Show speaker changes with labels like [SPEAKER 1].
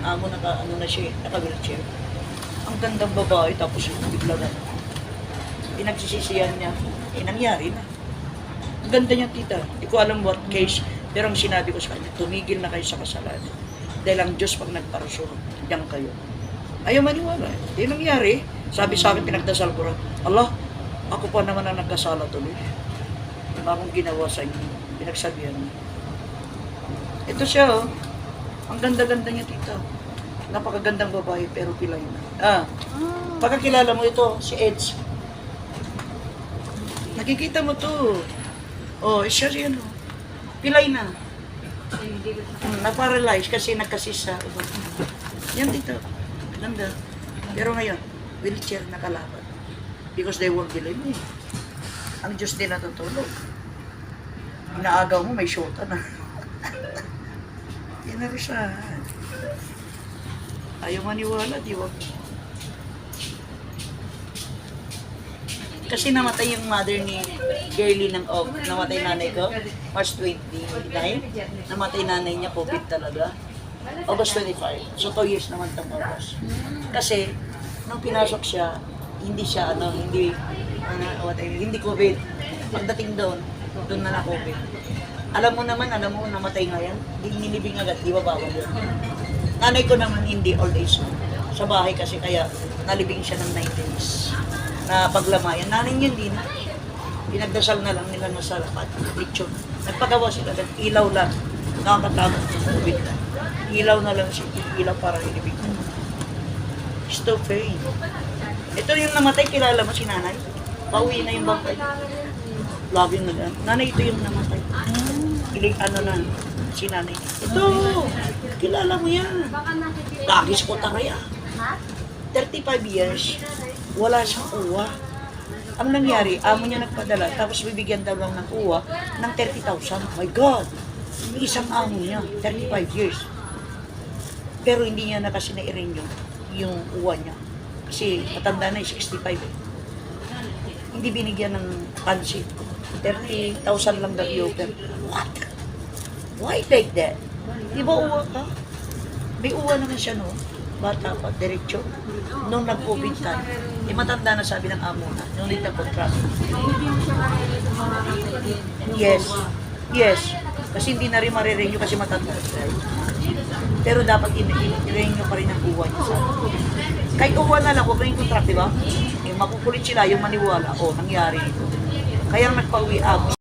[SPEAKER 1] amo, ano na siya, naka-wheelchair. Ang gandang babae, tapos bigla na. Pinagsisisihan niya, nangyari na. Ang ganda niya, tita. Hindi ko alam what case, pero ang sinabi ko sa kanya, tumigil na kayo sa kasalanan. Dahil ang Diyos pag nagparasyon, diyan kayo. Ayaw maniwala. Yung nangyari, sabi sa akin, pinagdasal ko rin, Allah, ako pa naman ang nagkasala tuloy. Wala akong ginawa sa inyo. Pinagsabihan niya. Ito siya, oh. Ang ganda-ganda niya, tita. Napakagandang babae, pero pilay na. Pagkakilala mo ito, si Edge. Nakikita mo to. Oh, siya rin, oh. Pilay na. Na-paralyze kasi nagkasis sa ubat. Yan, tita. Ganda. Pero ngayon, wheelchair na kalaban. Because they won't believe me. Ang Diyos din natutulog. Inaagaw mo, may shota na. Yan na rin siya. Ayaw maniwala, di ba? Kasi namatay yung mother ni Girlie ng Og. Namatay nanay ko, March 29. Namatay nanay niya, COVID talaga. August 25. So 2 years naman itong August. Kasi, nung pinasok siya, hindi COVID. Pagdating doon na COVID. Alam mo, namatay nga yan. Hindi nilibing agad, di ba bawal yun? Nanay ko naman hindi, old age mo. Sa bahay kasi, kaya nalibing siya ng 9 days. Na paglamayan. Nanay niya hindi na. Pinagdasal na lang nila na sa lapat. Lechon. Nagpagawa sila, ilaw lang. Nakakatakot ng COVID na. Ilaw na lang siya. Ilaw para ilibing. Stop pain. Ito yung namatay, kilala mo si nanay? Pauwi na yung bangkay. Lagi na lang. Nanay, ito yung namatay. Si nanay. Ito! Kilala mo yan. Dagis ko taraya. 35 years. Wala siyang uwa. Ang nangyari, amo niya nagpadala, tapos bibigyan daw lang ng uwa ng 30,000. My God! Isang amo niya, 35 years. Pero hindi niya na kasi na-i-renew yung uwa niya. Kasi matanda na 65 eh. Hindi binigyan ng pansit. 30,000 lang daw i-open. What? Why like that? Di ba uwa ka? May uwa naman siya, no? Bata pa, diretso. Nung nag-COVID time, matanda na sabi ng amo na, nung ulit nag-contract. Yes. Yes. Kasi hindi na rin marirenew kasi matanda. Pero dapat i-renew pa rin ang uwa niya sa kahit uwa na lang, huwag na yung contract, di ba? Makukulit sila yung maniwala, nangyari ito. Kaya nagpa-uwi ako.